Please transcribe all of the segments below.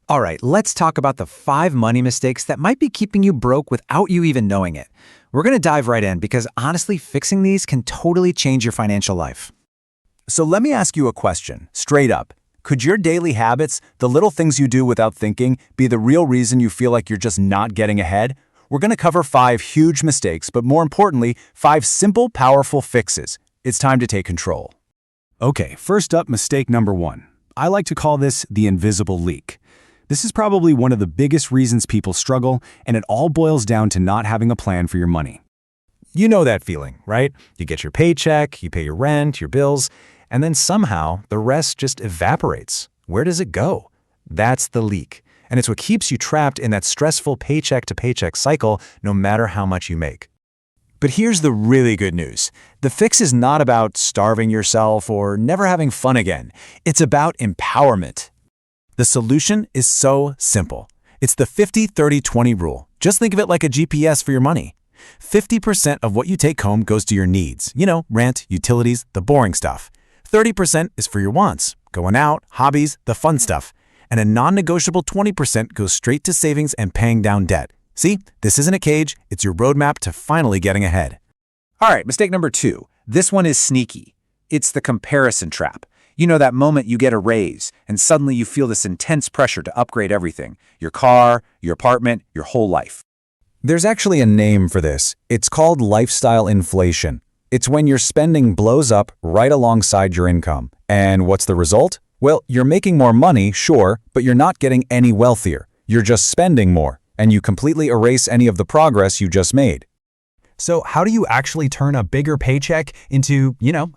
All right, let's talk about the 5 money mistakes that might be keeping you broke without you even knowing it. We're going to dive right in because honestly, fixing these can totally change your financial life. So let me ask you a question, straight up. Could your daily habits, the little things you do without thinking, be the real reason you feel like you're just not getting ahead? We're going to cover 5 huge mistakes, but more importantly, 5 simple, powerful fixes. It's time to take control. Okay, first up, mistake number 1. I like to call this the invisible leak. This is probably one of the biggest reasons people struggle, and it all boils down to not having a plan for your money. You know that feeling, right? You get your paycheck, you pay your rent, your bills, and then somehow the rest just evaporates. Where does it go? That's the leak. And it's what keeps you trapped in that stressful paycheck-to-paycheck cycle no matter how much you make. But here's the really good news. The fix is not about starving yourself or never having fun again. It's about empowerment. The solution is so simple. It's the 50-30-20 rule. Just think of it like a GPS for your money. 50% of what you take home goes to your needs. Rent, utilities, the boring stuff. 30% is for your wants, going out, hobbies, the fun stuff. And a non-negotiable 20% goes straight to savings and paying down debt. See, this isn't a cage, it's your roadmap to finally getting ahead. All right, mistake number 2. This one is sneaky. It's the comparison trap. You know that moment you get a raise, and suddenly you feel this intense pressure to upgrade everything. Your car, your apartment, your whole life. There's actually a name for this. It's called lifestyle inflation. It's when your spending blows up right alongside your income. And what's the result? Well, you're making more money, sure, but you're not getting any wealthier. You're just spending more, and you completely erase any of the progress you just made. So how do you actually turn a bigger paycheck into,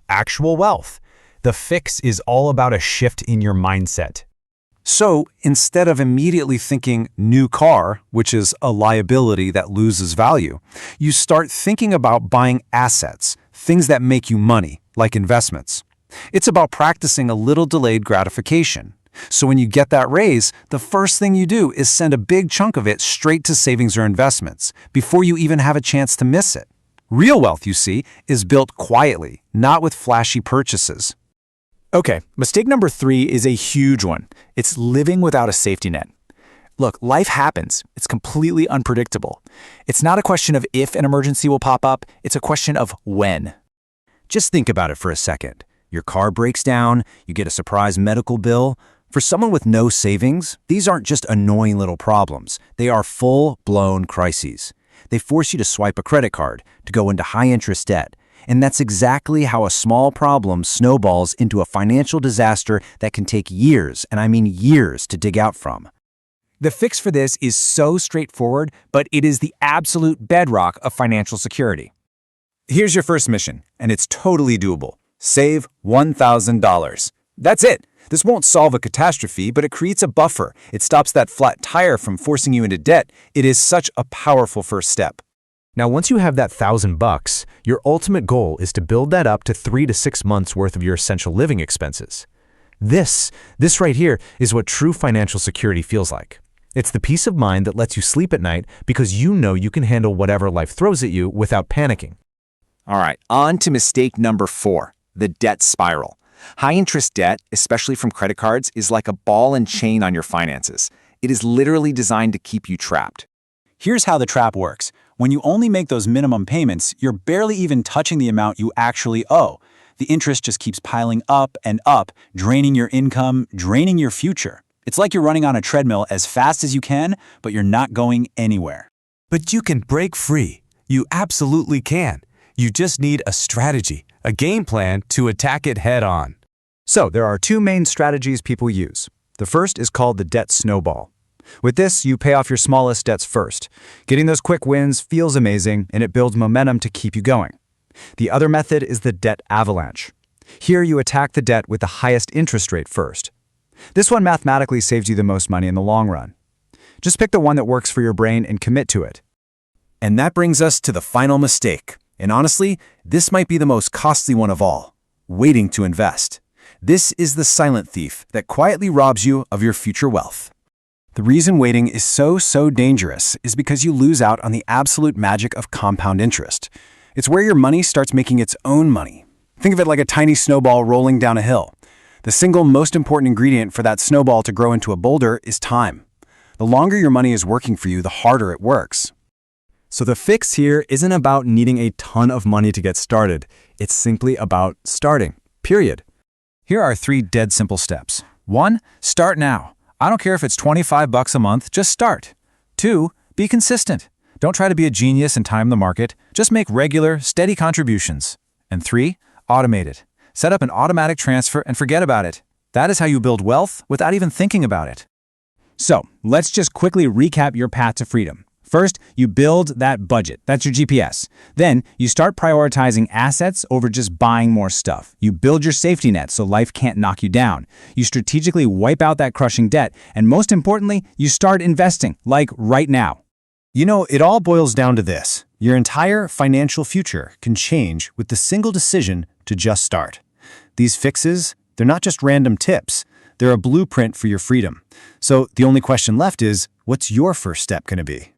actual wealth? The fix is all about a shift in your mindset. So instead of immediately thinking new car, which is a liability that loses value, you start thinking about buying assets, things that make you money, like investments. It's about practicing a little delayed gratification. So when you get that raise, the first thing you do is send a big chunk of it straight to savings or investments before you even have a chance to miss it. Real wealth, you see, is built quietly, not with flashy purchases. Okay, mistake number 3 is a huge one. It's living without a safety net. Look, life happens. It's completely unpredictable. It's not a question of if an emergency will pop up, it's a question of when. Just think about it for a second. Your car breaks down, you get a surprise medical bill. For someone with no savings, these aren't just annoying little problems. They are full-blown crises. They force you to swipe a credit card, to go into high-interest debt. And that's exactly how a small problem snowballs into a financial disaster that can take years, and I mean years, to dig out from. The fix for this is so straightforward, but it is the absolute bedrock of financial security. Here's your first mission, and it's totally doable. Save $1,000. That's it. This won't solve a catastrophe, but it creates a buffer. It stops that flat tire from forcing you into debt. It is such a powerful first step. Now, once you have that $1,000, your ultimate goal is to build that up to 3 to 6 months worth of your essential living expenses. This right here is what true financial security feels like. It's the peace of mind that lets you sleep at night because you know you can handle whatever life throws at you without panicking. All right, on to mistake number 4, the debt spiral. High-interest debt, especially from credit cards, is like a ball and chain on your finances. It is literally designed to keep you trapped. Here's how the trap works. When you only make those minimum payments, you're barely even touching the amount you actually owe. The interest just keeps piling up and up, draining your income, draining your future. It's like you're running on a treadmill as fast as you can, but you're not going anywhere. But you can break free. You absolutely can. You just need a strategy, a game plan to attack it head on. So there are 2 main strategies people use. The first is called the debt snowball. With this, you pay off your smallest debts first. Getting those quick wins feels amazing, and it builds momentum to keep you going. The other method is the debt avalanche. Here you attack the debt with the highest interest rate first. This one mathematically saves you the most money in the long run. Just pick the one that works for your brain and commit to it. And that brings us to the final mistake. And honestly, this might be the most costly one of all: waiting to invest. This is the silent thief that quietly robs you of your future wealth. The reason waiting is so dangerous is because you lose out on the absolute magic of compound interest. It's where your money starts making its own money. Think of it like a tiny snowball rolling down a hill. The single most important ingredient for that snowball to grow into a boulder is time. The longer your money is working for you, the harder it works. So the fix here isn't about needing a ton of money to get started. It's simply about starting, period. Here are 3 dead simple steps. 1. Start now. I don't care if it's $25 a month, just start. 2. Be consistent. Don't try to be a genius and time the market. Just make regular, steady contributions. And 3. Automate it. Set up an automatic transfer and forget about it. That is how you build wealth without even thinking about it. So, let's just quickly recap your path to freedom. First, you build that budget. That's your GPS. Then, you start prioritizing assets over just buying more stuff. You build your safety net so life can't knock you down. You strategically wipe out that crushing debt. And most importantly, you start investing, like right now. You know, it all boils down to this. Your entire financial future can change with the single decision to just start. These fixes, they're not just random tips. They're a blueprint for your freedom. So the only question left is, what's your first step going to be?